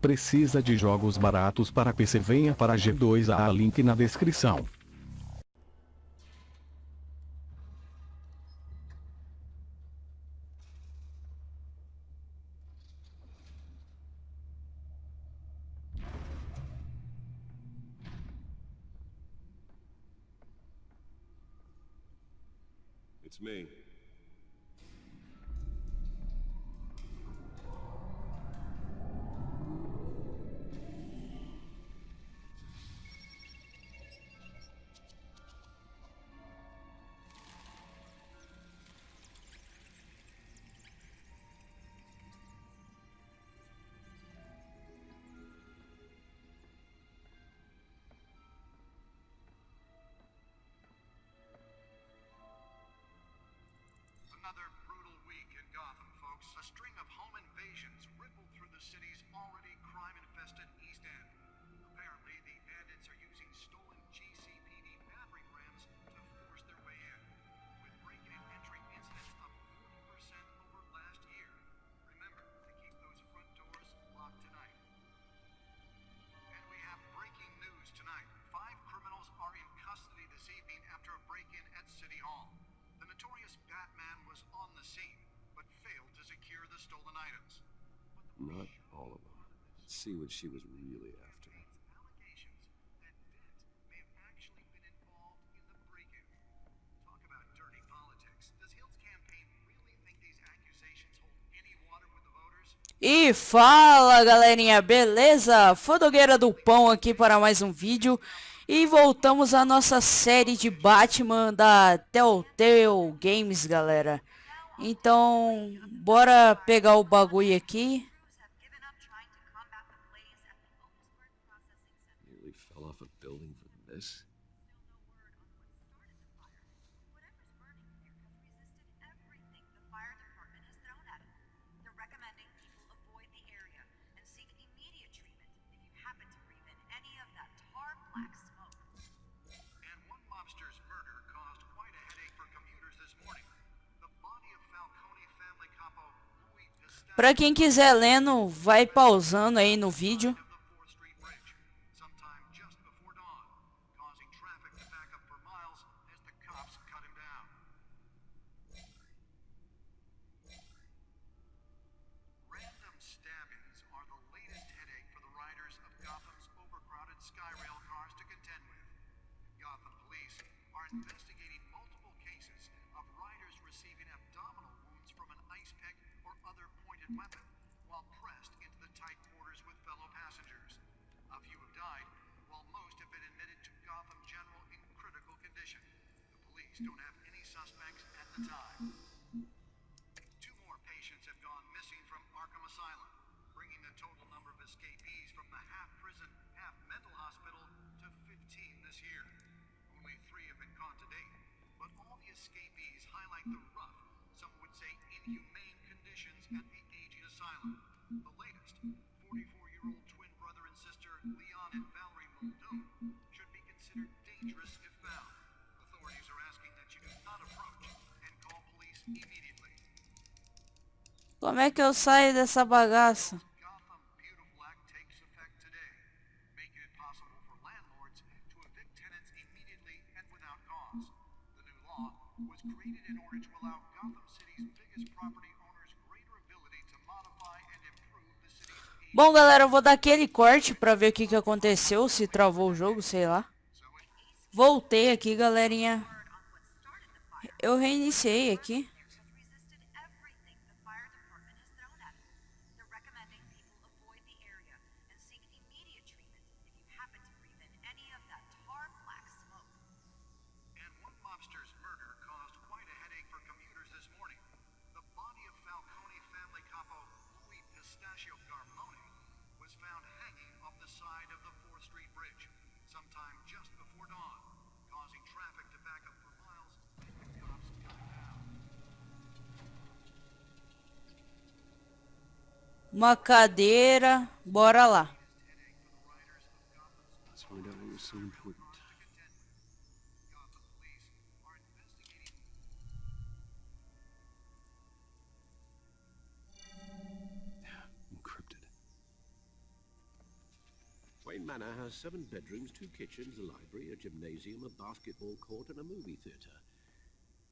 Precisa de jogos baratos para PC? Venha para G2A, link na descrição. It's me. Another brutal week in Gotham, folks. A string of home invasions rippled through the city's already crime-infested East End. Apparently, the bandits are using stolen GCPD battering rams to force their way in, with breaking and entering incidents up 40% over last year. Remember to keep those front doors locked tonight. And we have breaking news tonight. 5 criminals are in custody this evening after a break-in at City Hall. The notorious Batman was on the scene, but failed to secure the stolen items. Not all of them. Let's see what she was really after. Allegations that Dent may have actually been involved in the break-in. Talk about dirty politics. Does Hill's campaign really think these accusations hold any water with the voters? E fala, galerinha, beleza? Fodogueira do Pão aqui para mais um vídeo. E voltamos à nossa série de Batman da Telltale Games, galera. Então, bora pegar o bagulho aqui. Nearly fell off a building for this. Pra quem quiser lendo, vai pausando aí no vídeo. Random stabbings are the latest headache for the riders of Gotham's overcrowded Skyrail cars to contend with. Gotham police are investigating multiple cases of riders receiving abdominal wounds from an ice pick or other pointed weapon while pressed into the tight quarters with fellow passengers. A few have died, while most have been admitted to Gotham General in critical condition. The police don't have any suspects at the time. 2 more patients have gone missing from Arkham Asylum, bringing the total number of escapees from the half-prison, half-mental hospital to 15 this year. Only 3 have been caught to date, but all the escapees highlight the rough, some would say inhumane conditions at the aging asylum. The latest, 44-year-old twin brother and sister Leon and Valerie MUNDO should be considered dangerous if found. Authorities are asking that you do not approach and call police immediately. Como é que eu saio dessa bagaça? Gotham Beautiful Act takes effect today, making it possible for landlords to evict tenants immediately and without cause. The new law was created in order to allow Gotham City's biggest property owners greater ability to modify and improve the city's. Bom, galera, eu vou dar aquele corte pra ver o que aconteceu, se travou o jogo, sei lá. Voltei aqui, galerinha. Eu reiniciei aqui. Sometime just before dawn, causing traffic to back up for miles and the cops coming down. Uma cadeira, bora lá. Let's find out what was so important. Gotham police are investigating. Encrypted. main manor has 7 bedrooms, 2 kitchens, a library, a gymnasium, a basketball court, and a movie theatre.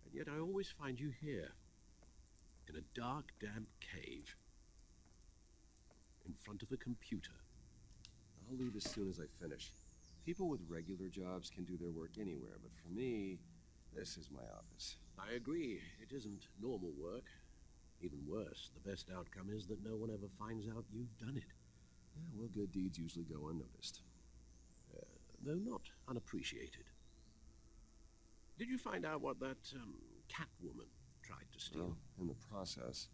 And yet I always find you here, in a dark, damp cave, in front of a computer. I'll leave as soon as I finish. People with regular jobs can do their work anywhere, but for me, this is my office. I agree, it isn't normal work. Even worse, the best outcome is that no one ever finds out you've done it. Yeah, well, good deeds usually go unnoticed. Though not unappreciated. Did you find out what that, cat woman tried to steal? Well, in the process,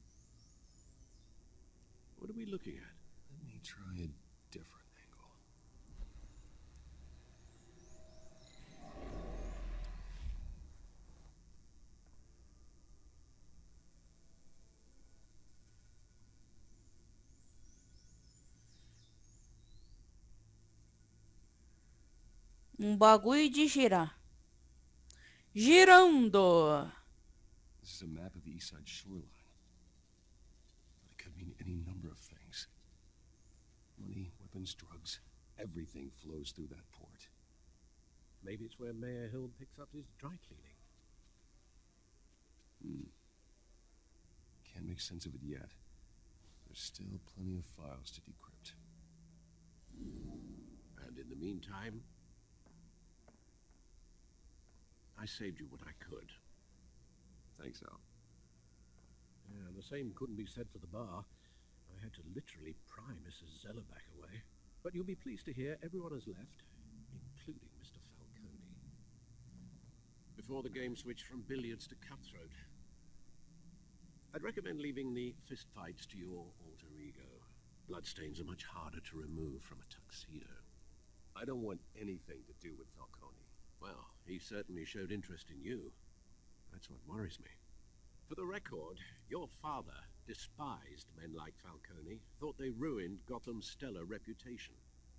What are we looking at? let me try a different angle. Bagulho de girar. Girando. This is a map of the east side shoreline. But it could mean any number of things. Money, weapons, drugs, everything flows through that port. Maybe it's where Mayor Hill picks up his dry cleaning. Can't make sense of it yet. There's still plenty of files to decrypt. And in the meantime, I saved you what I could. Thanks, Al. Yeah, the same couldn't be said for the bar. I had to literally pry Mrs. Zellerback away. But you'll be pleased to hear everyone has left, including Mr. Falcone. Before the game switched from billiards to cutthroat. I'd recommend leaving the fistfights to your alter ego. Bloodstains are much harder to remove from a tuxedo. I don't want anything to do with Falcone. Well, he certainly showed interest in you. That's what worries me. For the record, your father despised men like Falcone, thought they ruined Gotham's stellar reputation.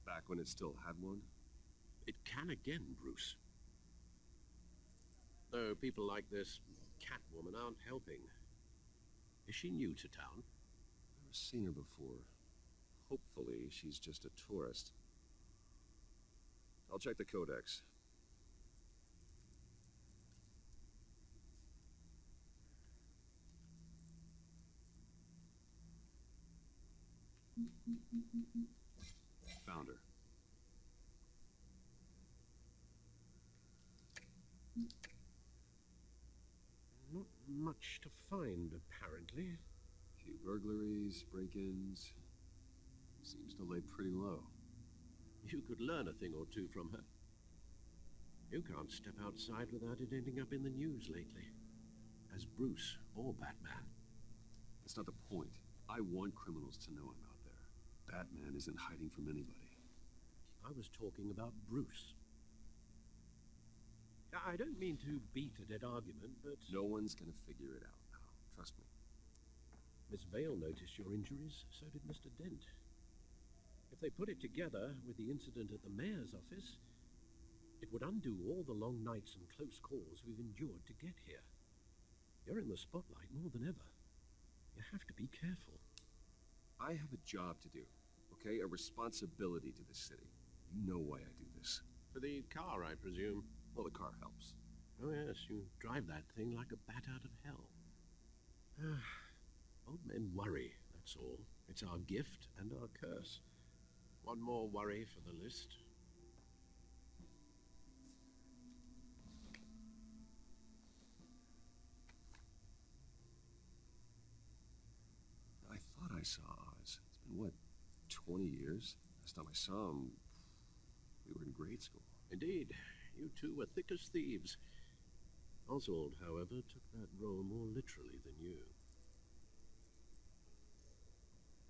Back when it still had one? It can again, Bruce. Though people like this Catwoman aren't helping. Is she new to town? Never seen her before. Hopefully, she's just a tourist. I'll check the codex. Found her. Not much to find, apparently. Few burglaries, break-ins. Seems to lay pretty low. You could learn a thing or two from her. You can't step outside without it ending up in the news lately. As Bruce or Batman. That's not the point. I want criminals to know I'm out there. Batman isn't hiding from anybody. I was talking about Bruce. I don't mean to beat a dead argument, but... No one's gonna figure it out now. Trust me. Miss Vale noticed your injuries, so did Mr. Dent. If they put it together with the incident at the mayor's office, it would undo all the long nights and close calls we've endured to get here. You're in the spotlight more than ever. You have to be careful. I have a job to do, okay? A responsibility to this city. You know why I do this. For the car, I presume. Well, the car helps. Oh yes, you drive that thing like a bat out of hell. Old men worry, that's all. It's our gift and our curse. One more worry for the list. I thought I saw Oz. It's been, what, 20 years? Last time I saw him, we were in grade school. Indeed, you two were thick as thieves. Oswald, however, took that role more literally than you.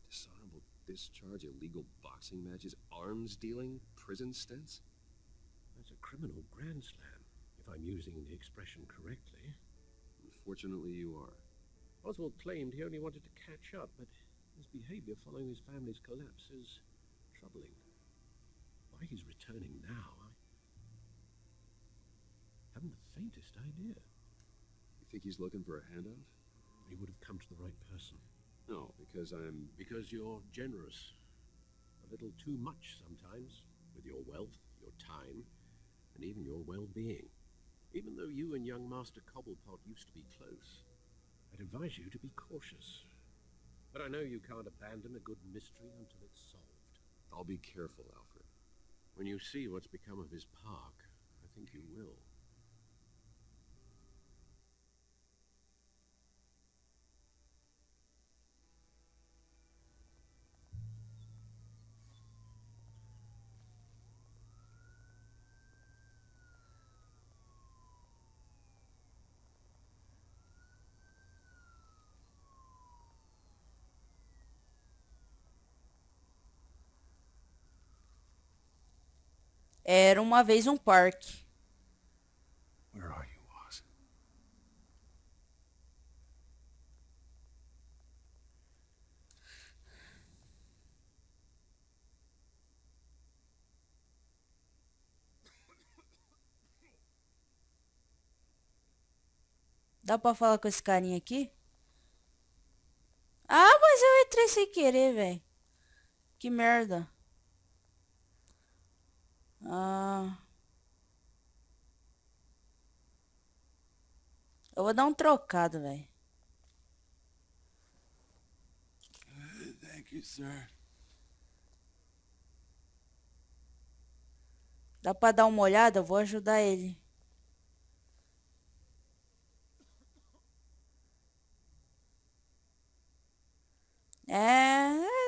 Dishonorable discharge, illegal boxing matches, arms dealing, prison stints? That's a criminal grand slam, if I'm using the expression correctly. Unfortunately, you are. Oswald claimed he only wanted to catch up, but his behavior following his family's collapse is troubling. Why he's returning now, I haven't the faintest idea. You think he's looking for a handout? He would have come to the right person. No, because I'm... Because you're generous. A little too much sometimes. with your wealth, your time, and even your well-being. Even though you and young Master Cobblepot used to be close, I'd advise you to be cautious. But I know you can't abandon a good mystery until it's solved. I'll be careful, Alfred. When you see what's become of his park, I think you will. Era uma vez um parque. Where are you, Oz? Dá pra falar com esse carinha aqui? Ah, mas eu entrei sem querer, velho. Que merda. Ah. Eu vou dar um trocado, velho. Thank you, sir. Dá pra dar uma olhada? Eu vou ajudar ele.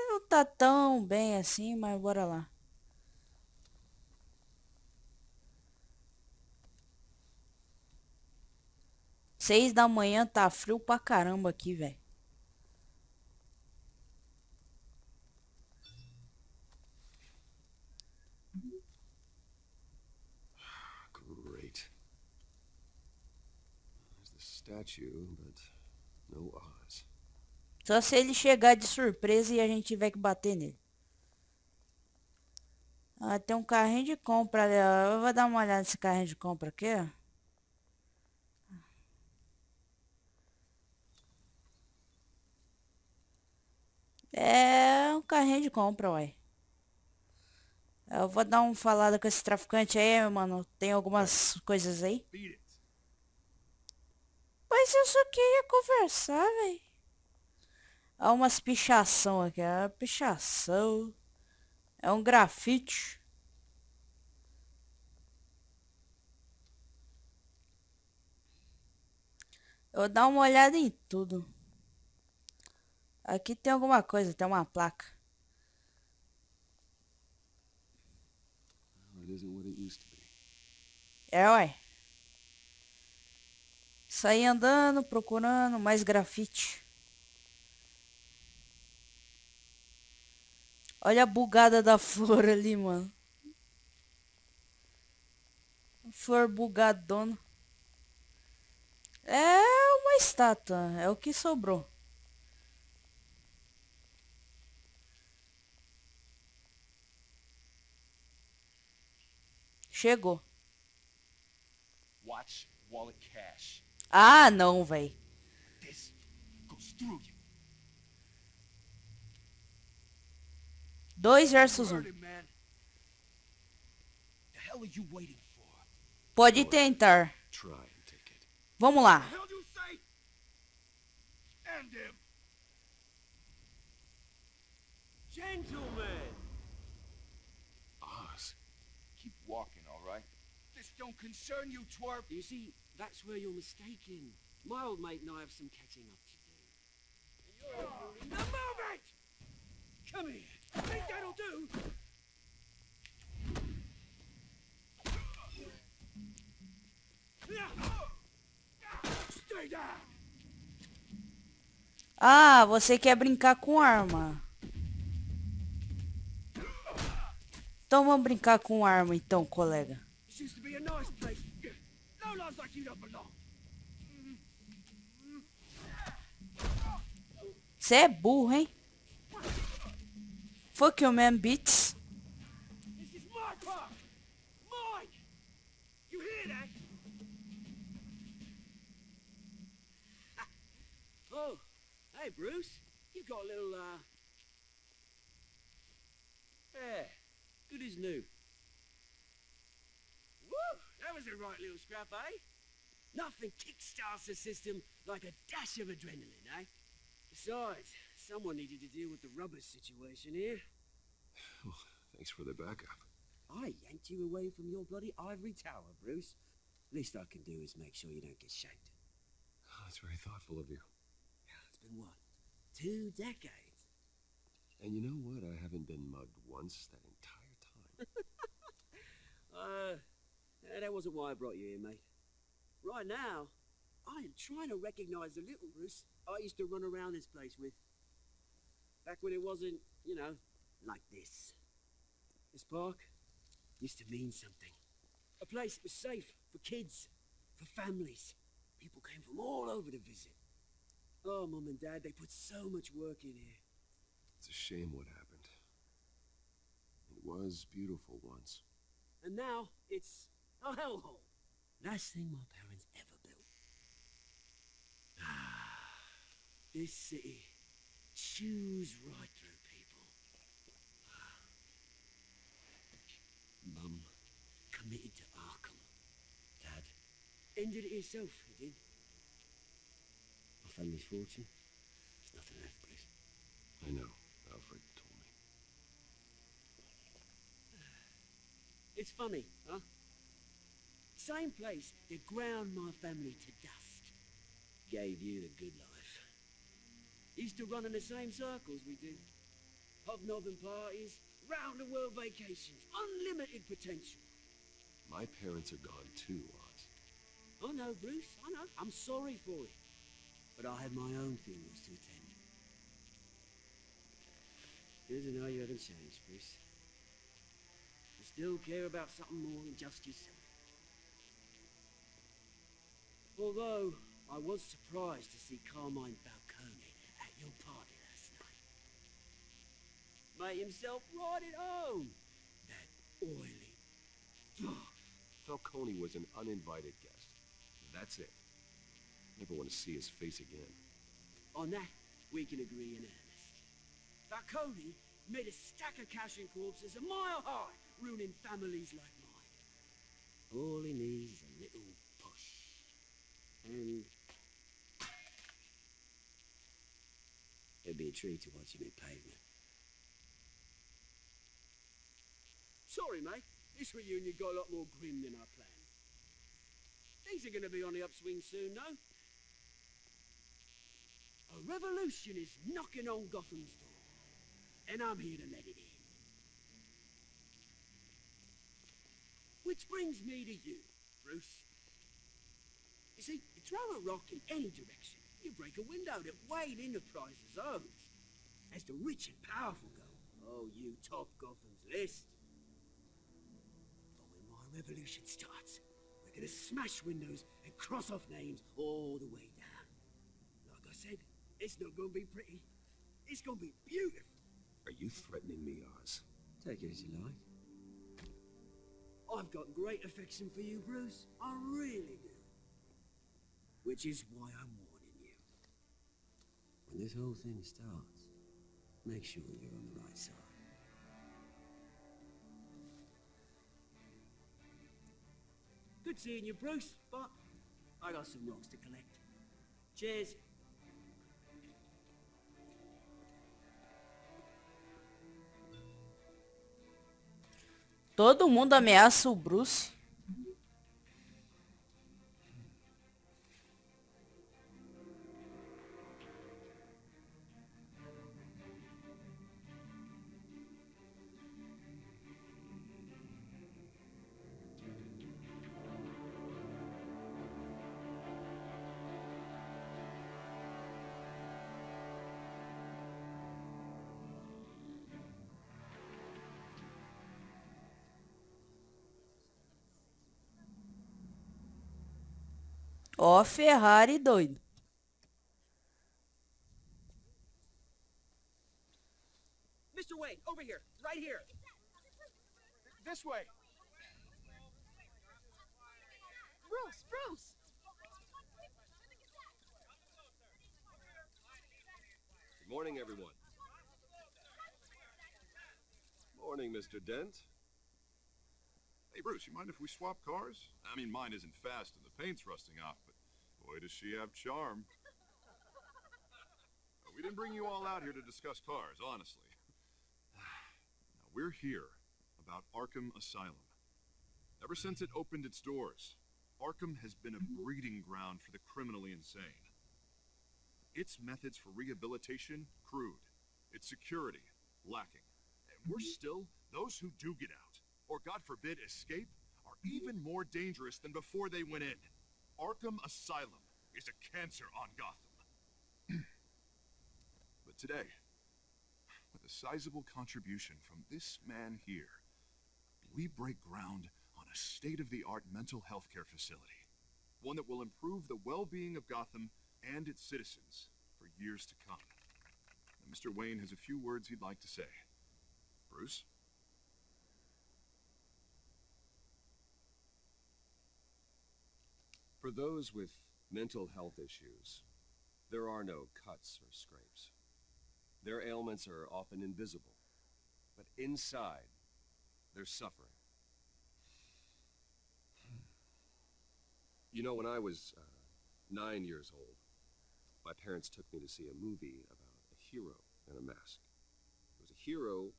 Não tá tão bem assim, mas bora lá. Seis da manhã, tá frio pra caramba aqui, velho. Great. There's the statue, but no Oz. Só se ele chegar de surpresa e a gente tiver que bater nele. Ah, tem um carrinho de compra ali, ó. Eu vou dar uma olhada nesse carrinho de compra aqui, ó. É um carrinho de compra, ué. Eu vou dar uma falada com esse traficante aí, mano. Tem algumas coisas aí. Beat it. Mas eu só queria conversar, velho. Há umas pichação aqui, é pichação. É um grafite. Eu vou dar uma olhada em tudo. Aqui tem alguma coisa, tem uma placa. It isn't what it used to be. É, ué. Saí andando, procurando mais grafite. Olha a bugada da flor ali, mano. Flor bugadona. É uma estátua, é o que sobrou. Chegou. Watch wallet cash. Ah, não, véi. This goes through you. 2 versus 1. Heard it, man. The hell are you waiting for? Pode tentar. Try and take it. Vamos lá. Hell you say? End him. Gentlemen! Oz. Keep walking, all right? This don't concern you, twerp. You see, that's where you're mistaken. My old mate and I have some catching up to do. Now move it! Come here. Think that'll do? Stay down! Ah, você quer brincar com arma. Então vamos brincar com arma então, colega. This used to be a nice place. No lives like you don't belong. Você é burro, hein? Fuck you, man, bitch. This is my park! Mine! You hear that? Oh, hey Bruce. You got a little, yeah, good as new. a right little scrap, eh? Nothing kickstarts the system like a dash of adrenaline, eh? Besides, someone needed to deal with the rubber situation here. Well, thanks for the backup. I yanked you away from your bloody ivory tower, Bruce. Least I can do is make sure you don't get shanked. Oh, that's very thoughtful of you. It's been what? 2 decades? And you know what? I haven't been mugged once that entire time. That wasn't why I brought you here, mate. Right now, I am trying to recognize the little Bruce I used to run around this place with. Back when it wasn't, you know, like this. This park used to mean something. A place that was safe for kids, for families. People came from all over to visit. Oh, Mum and Dad, they put so much work in here. It's a shame what happened. It was beautiful once. And now, it's a hellhole. Last thing my parents ever built. This city chews right through people. Mum committed to Arkham. Dad ended it himself, he did. My family's fortune, there's nothing left, Bruce. I know. Alfred told me. It's funny, huh? Same place that ground my family to dust. Gave you the good life. Used to run in the same circles we do. Hobnobbing parties, round-the-world vacations, unlimited potential. My parents are gone too, Oz. I know, Bruce, I know. I'm sorry for it. But I had my own funerals to attend. Good to know you haven't changed, Bruce. You still care about something more than just yourself. Although, I was surprised to see Carmine Falcone at your party last night. Made himself right at home. That oily... Falcone was an uninvited guest. That's it. Never want to see his face again. On that, we can agree in earnest. Falcone made a stack of cash and corpses a mile high, ruining families like mine. All he needs is a little push. And... it'd be a treat to watch him in pavement. Sorry, mate. This reunion got a lot more grim than I planned. Things are going to be on the upswing soon, no? A revolution is knocking on Gotham's door, and I'm here to let it in. Which brings me to you, Bruce. You see, you throw a rock in any direction, you break a window that Wayne Enterprises owns. As the rich and powerful go, oh, you top Gotham's list. But when my revolution starts, we're gonna smash windows and cross off names all the way down. Like I said, it's not gonna be pretty. It's gonna be beautiful. Are you threatening me, Oz? Take it as you like. I've got great affection for you, Bruce. I really do. Which is why I'm warning you. When this whole thing starts, make sure you're on the right side. Good seeing you, Bruce, but I got some rocks to collect. Cheers. Todo mundo ameaça o Bruce. Ó, Ferrari doido. Mr. Wayne, over here, right here. This way. Bruce, Bruce! Good morning, everyone. Morning, Mr. Dent. Hey, Bruce, you mind if we swap cars? I mean, mine isn't fast and the paint's rusting off, but boy, does she have charm. We didn't bring you all out here to discuss cars, honestly. Now, we're here about Arkham Asylum. Ever since it opened its doors, Arkham has been a breeding ground for the criminally insane. Its methods for rehabilitation, crude. Its security, lacking. And worse still, those who do get out, or God forbid escape, are even more dangerous than before they went in. Arkham Asylum is a cancer on Gotham. But today, with a sizable contribution from this man here, we break ground on a state-of-the-art mental health care facility. One that will improve the well-being of Gotham and its citizens for years to come. Now, Mr. Wayne has a few words he'd like to say. Bruce? For those with mental health issues, there are no cuts or scrapes. Their ailments are often invisible, but inside, they're suffering. You know, when I was 9 years old, my parents took me to see a movie about a hero in a mask. It was a hero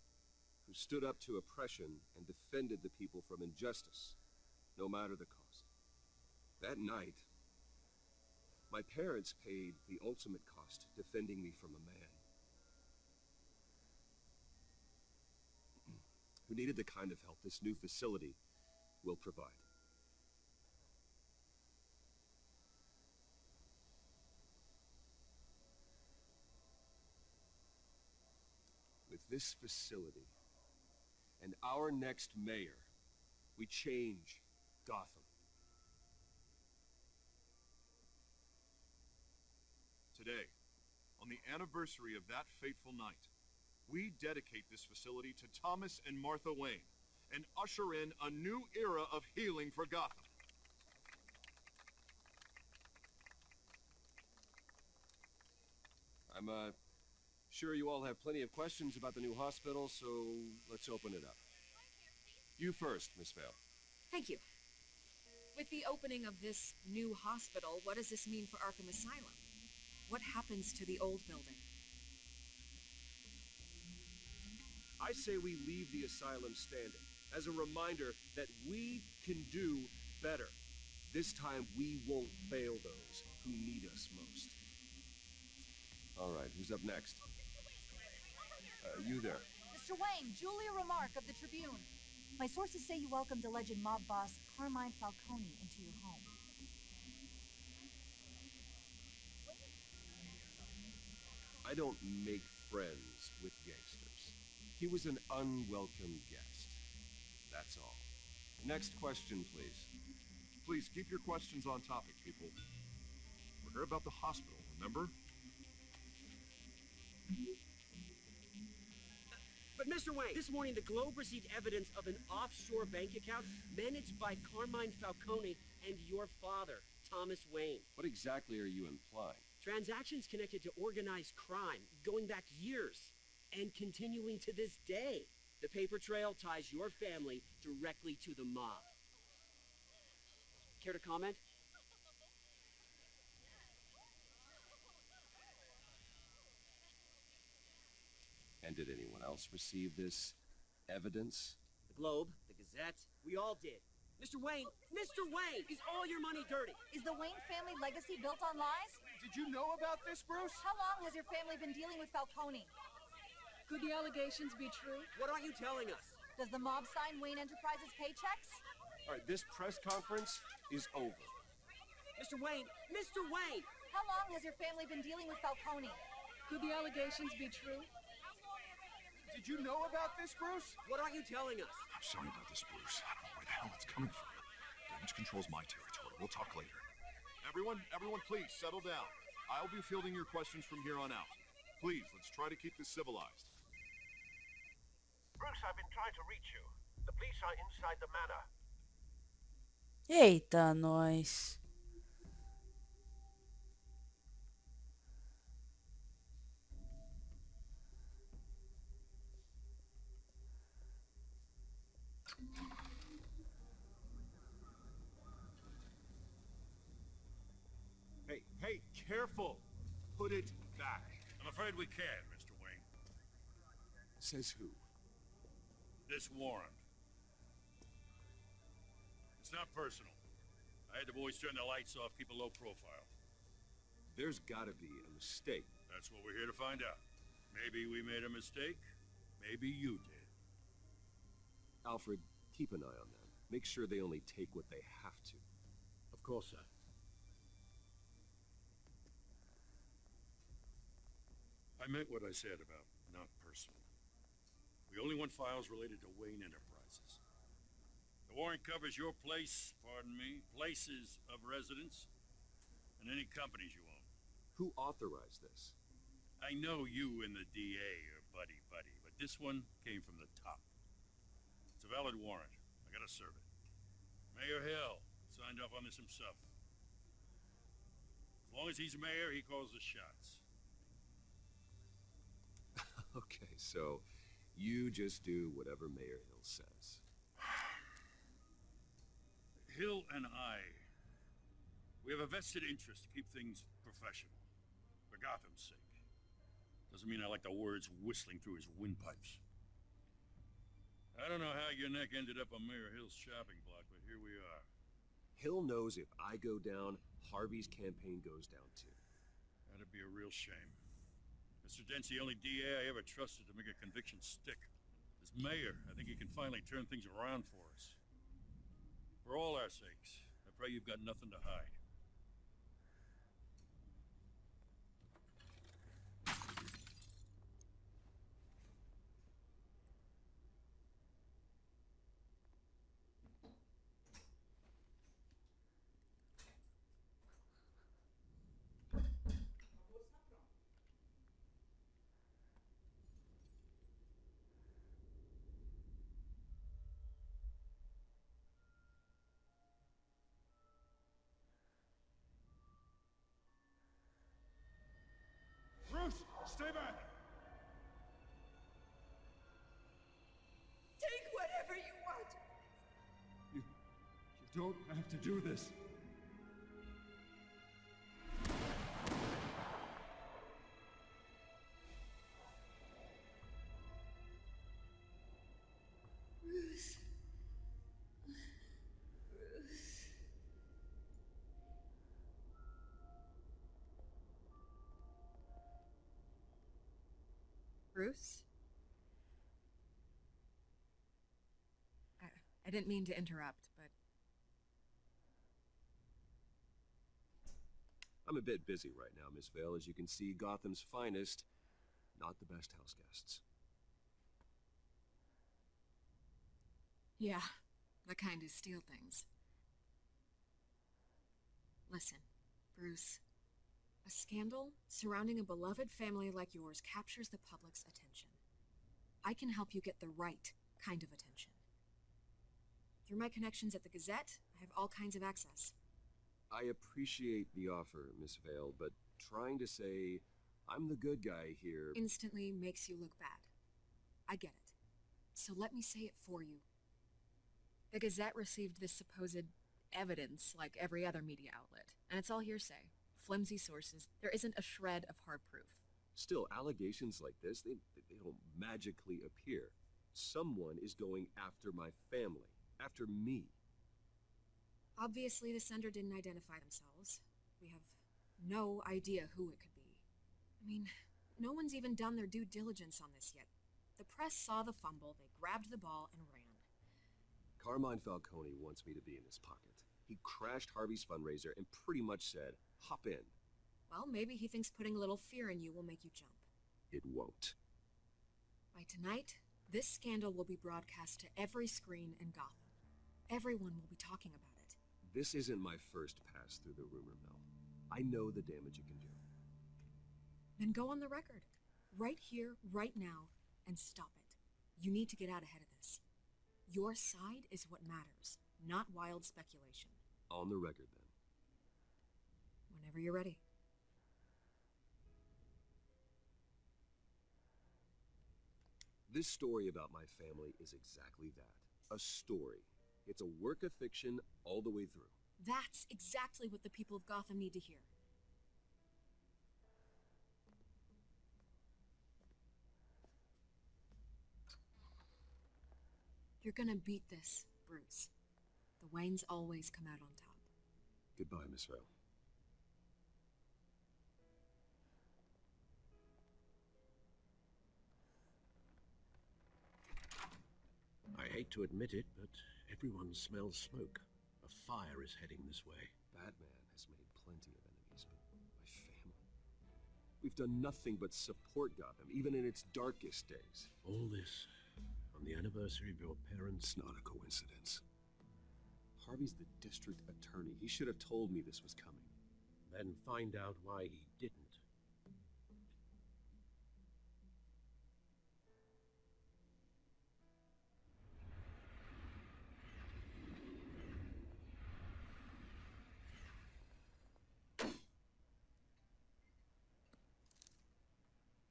who stood up to oppression and defended the people from injustice, no matter the cost. That night, my parents paid the ultimate cost defending me from a man who needed the kind of help this new facility will provide. With this facility and our next mayor, we change Gotham. Today, on the anniversary of that fateful night, we dedicate this facility to Thomas and Martha Wayne and usher in a new era of healing for Gotham. I'm sure you all have plenty of questions about the new hospital, so let's open it up. You first, Miss Vale. Thank you. With the opening of this new hospital, what does this mean for Arkham Asylum? What happens to the old building? I say we leave the asylum standing as a reminder that we can do better. This time we won't fail those who need us most. All right, who's up next? You there. Mr. Wayne, Julia Remark of the Tribune. My sources say you welcomed alleged mob boss Carmine Falcone into your home. I don't make friends with gangsters. He was an unwelcome guest. That's all. Next question, please. Please keep your questions on topic, people. We're here about the hospital, remember? But Mr. Wayne, this morning the Globe received evidence of an offshore bank account managed by Carmine Falcone and your father, Thomas Wayne. What exactly are you implying? Transactions connected to organized crime, going back years, and continuing to this day. The paper trail ties your family directly to the mob. Care to comment? And did anyone else receive this evidence? The Globe, the Gazette, we all did. Mr. Wayne, is all your money dirty? Is the Wayne family legacy built on lies? Did you know about this, Bruce? How long has your family been dealing with Falcone? Could the allegations be true? What aren't you telling us? Does the mob sign Wayne Enterprises paychecks? All right, this press conference is over. Mr. Wayne! How long has your family been dealing with Falcone? Could the allegations be true? Did you know about this, Bruce? What aren't you telling us? I'm sorry about this, Bruce. I don't know where the hell it's coming from. Damage control's my territory. We'll talk later. Everyone, please, settle down. I'll be fielding your questions from here on out. Please, let's try to keep this civilized. Bruce, I've been trying to reach you. The police are inside the manor. Eita, nós. careful! Put it back. I'm afraid we can't, Mr. Wayne. Says who? This warrant. It's not personal. I had the boys turn the lights off, keep a low profile. There's gotta be a mistake. That's what we're here to find out. Maybe we made a mistake. Maybe you did. Alfred, keep an eye on them. Make sure they only take what they have to. Of course, sir. I meant what I said about not personal. We only want files related to Wayne Enterprises. The warrant covers your place, pardon me, places of residence, and any companies you own. Who authorized this? I know you and the DA are buddy-buddy, but this one came from the top. It's a valid warrant. I gotta serve it. Mayor Hill signed off on this himself. As long as he's mayor, he calls the shots. Okay, so you just do whatever Mayor Hill says. Hill and I, we have a vested interest to keep things professional, for Gotham's sake. Doesn't mean I like the words whistling through his windpipes. I don't know how your neck ended up on Mayor Hill's shopping block, but here we are. Hill knows if I go down, Harvey's campaign goes down too. That'd be a real shame. Mr. Dent's the only DA I ever trusted to make a conviction stick. As mayor, I think he can finally turn things around for us. For all our sakes, I pray you've got nothing to hide. Bruce, stay back! Take whatever you want. You don't have to do this. Bruce. Bruce? I didn't mean to interrupt, but... I'm a bit busy right now, Miss Vale. As you can see, Gotham's finest, not the best house guests. Yeah, the kind who steal things. Listen, Bruce. A scandal surrounding a beloved family like yours captures the public's attention. I can help you get the right kind of attention. Through my connections at the Gazette, I have all kinds of access. I appreciate the offer, Miss Vale, but trying to say I'm the good guy here... Instantly makes you look bad. I get it. So let me say it for you. The Gazette received this supposed evidence like every other media outlet, and it's all hearsay. Flimsy sources. There isn't a shred of hard proof. Still, allegations like this, they don't magically appear. Someone is going after my family, after me. Obviously, the sender didn't identify themselves. We have no idea who it could be. I mean, no one's even done their due diligence on this yet. The press saw the fumble, they grabbed the ball and ran. Carmine Falcone wants me to be in his pocket. He crashed Harvey's fundraiser and pretty much said, hop in. Well, maybe he thinks putting a little fear in you will make you jump. It won't. By tonight, this scandal will be broadcast to every screen in Gotham. Everyone will be talking about it. This isn't my first pass through the rumor mill. I know the damage it can do. Then go on the record. Right here, right now, and stop it. You need to get out ahead of this. Your side is what matters, not wild speculation. On the record, then. Whenever you're ready. This story about my family is exactly that. A story. It's a work of fiction all the way through. That's exactly what the people of Gotham need to hear. You're gonna beat this, Bruce. The Waynes always come out on top. Goodbye, Miss Vale. I hate to admit it, but everyone smells smoke. A fire is heading this way. Batman has made plenty of enemies, but my family... We've done nothing but support Gotham, even in its darkest days. All this on the anniversary of your parents' It's not a coincidence. Harvey's the district attorney. He should have told me this was coming. Then find out why he didn't.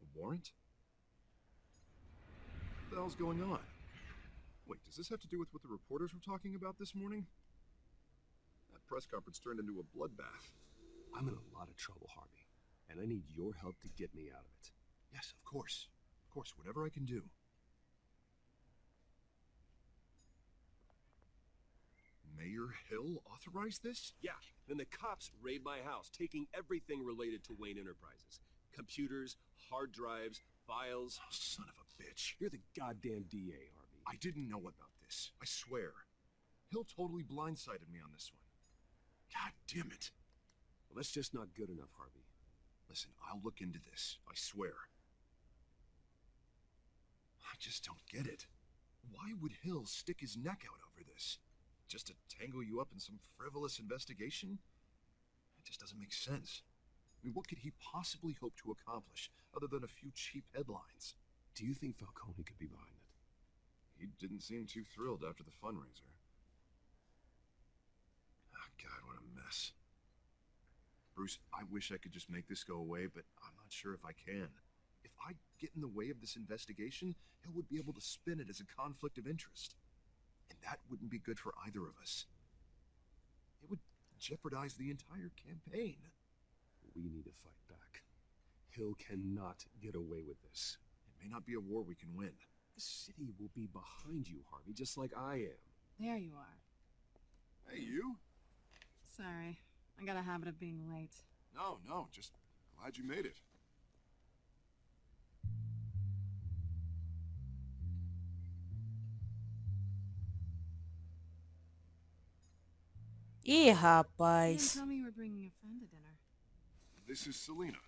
A warrant? What the hell's going on? Wait, does this have to do with what the reporters were talking about this morning? That press conference turned into a bloodbath. I'm in a lot of trouble, Harvey, and I need your help to get me out of it. Yes, of course. Of course, whatever I can do. Mayor Hill authorized this? Yeah, then the cops raid my house, taking everything related to Wayne Enterprises. Computers, hard drives, files. Oh, son of a bitch. You're the goddamn DA, Harvey. I didn't know about this. I swear. Hill totally blindsided me on this one. God damn it. Well, that's just not good enough, Harvey. Listen, I'll look into this. I swear. I just don't get it. Why would Hill stick his neck out over this? Just to tangle you up in some frivolous investigation? It just doesn't make sense. I mean, what could he possibly hope to accomplish other than a few cheap headlines? Do you think Falcone could be behind it? He didn't seem too thrilled after the fundraiser. Oh, God, what a mess. Bruce, I wish I could just make this go away, but I'm not sure if I can. If I get in the way of this investigation, Hill would be able to spin it as a conflict of interest. And that wouldn't be good for either of us. It would jeopardize the entire campaign. We need to fight back. Hill cannot get away with this. It may not be a war we can win. The city will be behind you, Harvey, just like I am. There you are. Hey, you? Sorry, I got a habit of being late. No, just glad you made it. Ih, You didn't rapaz. tell me you were bringing a friend to dinner. This is Selena.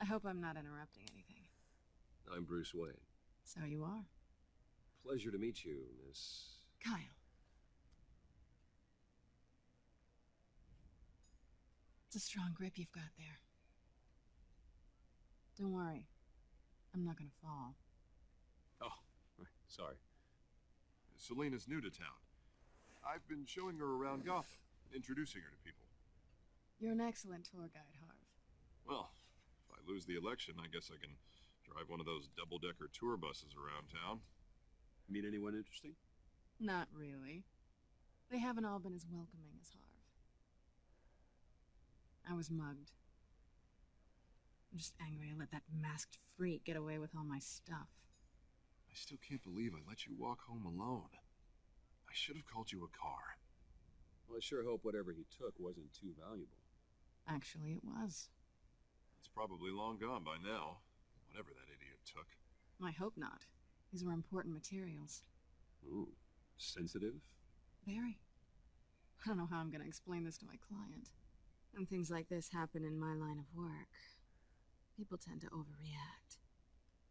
I hope I'm not interrupting anything. I'm Bruce Wayne. So you are. Pleasure to meet you, Miss... Kyle. It's a strong grip you've got there. Don't worry. I'm not gonna fall. Oh, sorry. Selena's new to town. I've been showing her around Gotham, introducing her to people. You're an excellent tour guide, Harv. Well, if I lose the election, I guess I can drive one of those double-decker tour buses around town. Meet anyone interesting? Not really. They haven't all been as welcoming as Harv. I was mugged. I'm just angry I let that masked freak get away with all my stuff. I still can't believe I let you walk home alone. I should have called you a car. Well, I sure hope whatever he took wasn't too valuable. Actually, it was. It's probably long gone by now, whatever that idiot took. I hope not. These were important materials. Ooh, sensitive? Very. I don't know how I'm gonna explain this to my client. When things like this happen in my line of work, people tend to overreact.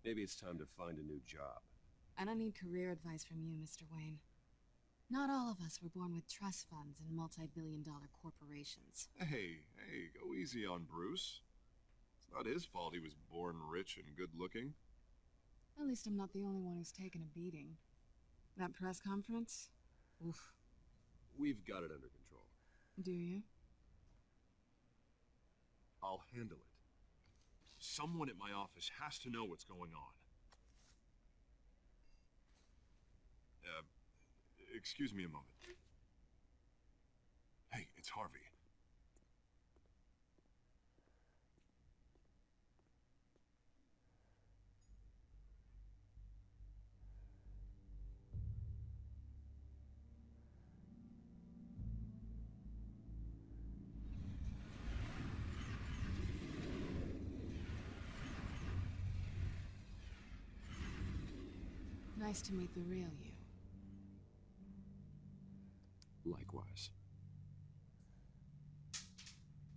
Maybe it's time to find a new job. I don't need career advice from you, Mr. Wayne. Not all of us were born with trust funds and multi-billion-dollar corporations. Hey, go easy on Bruce. It's not his fault he was born rich and good-looking. At least I'm not the only one who's taken a beating. That press conference? Oof. We've got it under control. Do you? I'll handle it. Someone at my office has to know what's going on. Excuse me a moment. Hey, it's Harvey. Nice to meet the real you. Likewise.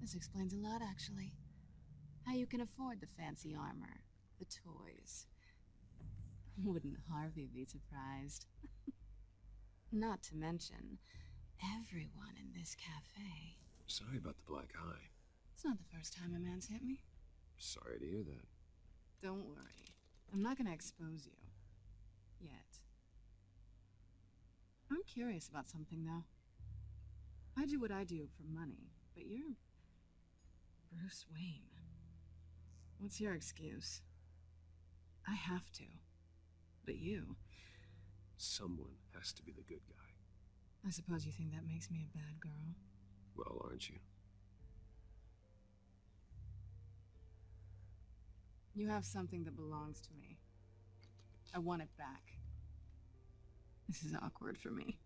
This explains a lot, actually. How you can afford the fancy armor, the toys. Wouldn't Harvey be surprised? Not to mention, everyone in this cafe. Sorry about the black eye. It's not the first time a man's hit me. Sorry to hear that. Don't worry. I'm not gonna expose you. Yet. I'm curious about something, though. I do what I do for money, but you're Bruce Wayne. What's your excuse? I have to. But you... Someone has to be the good guy. I suppose you think that makes me a bad girl. Well, aren't you? You have something that belongs to me. I want it back. This is awkward for me.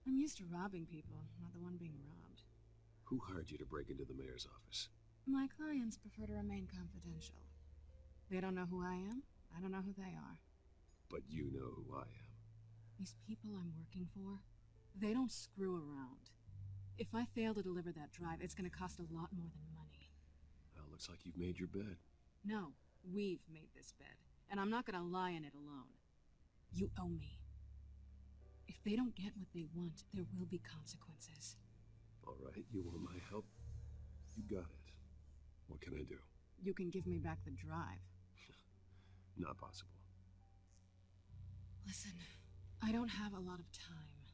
I'm used to robbing people, not the one being robbed. Who hired you to break into the mayor's office? My clients prefer to remain confidential. They don't know who I am. I don't know who they are. But you know who I am. These people I'm working for, they don't screw around. If I fail to deliver that drive, it's gonna cost a lot more than money. Well, looks like you've made your bed. No, we've made this bed, and I'm not gonna lie in it alone. You owe me. If they don't get what they want, there will be consequences. All right, you want my help? You got it. What can I do? You can give me back the drive. Not possible. Listen, I don't have a lot of time.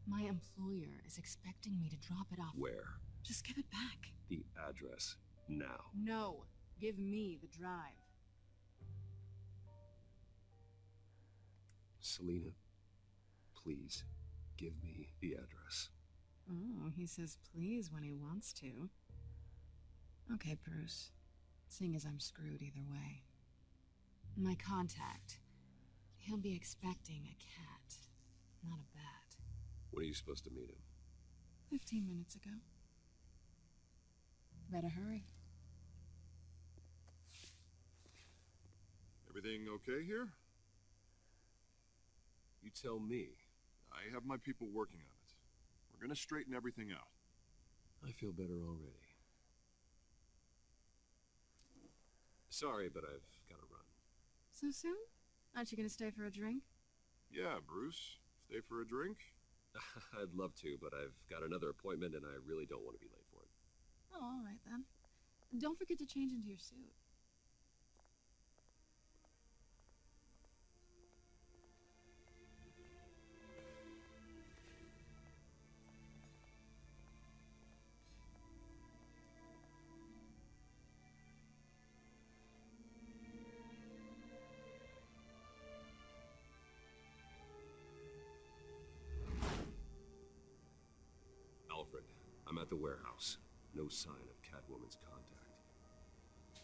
My employer is expecting me to drop it off. Where? Just give it back. The address. Now. No, give me the drive. Selena, please, give me the address. Oh, he says please when he wants to. Okay, Bruce. Seeing as I'm screwed either way. My contact. He'll be expecting a cat, not a bat. When are you supposed to meet him? 15 minutes ago. Better hurry. Everything okay here? You tell me. I have my people working on it. We're gonna straighten everything out. I feel better already. Sorry, but I've got to run. So soon? Aren't you gonna stay for a drink? Yeah, Bruce. Stay for a drink? I'd love to, but I've got another appointment and I really don't want to be late for it. Oh, all right then. Don't forget to change into your suit. Alfred, I'm at the warehouse. No sign of Catwoman's contact.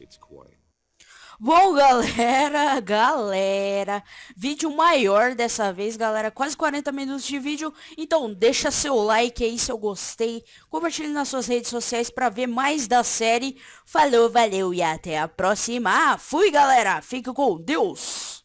It's quiet. Bom, galera, vídeo maior dessa vez, galera, quase 40 minutos de vídeo, então deixa seu like aí, seu gostei, compartilhe nas suas redes sociais pra ver mais da série. Falou, valeu e até a próxima. Fui, galera, fique com Deus.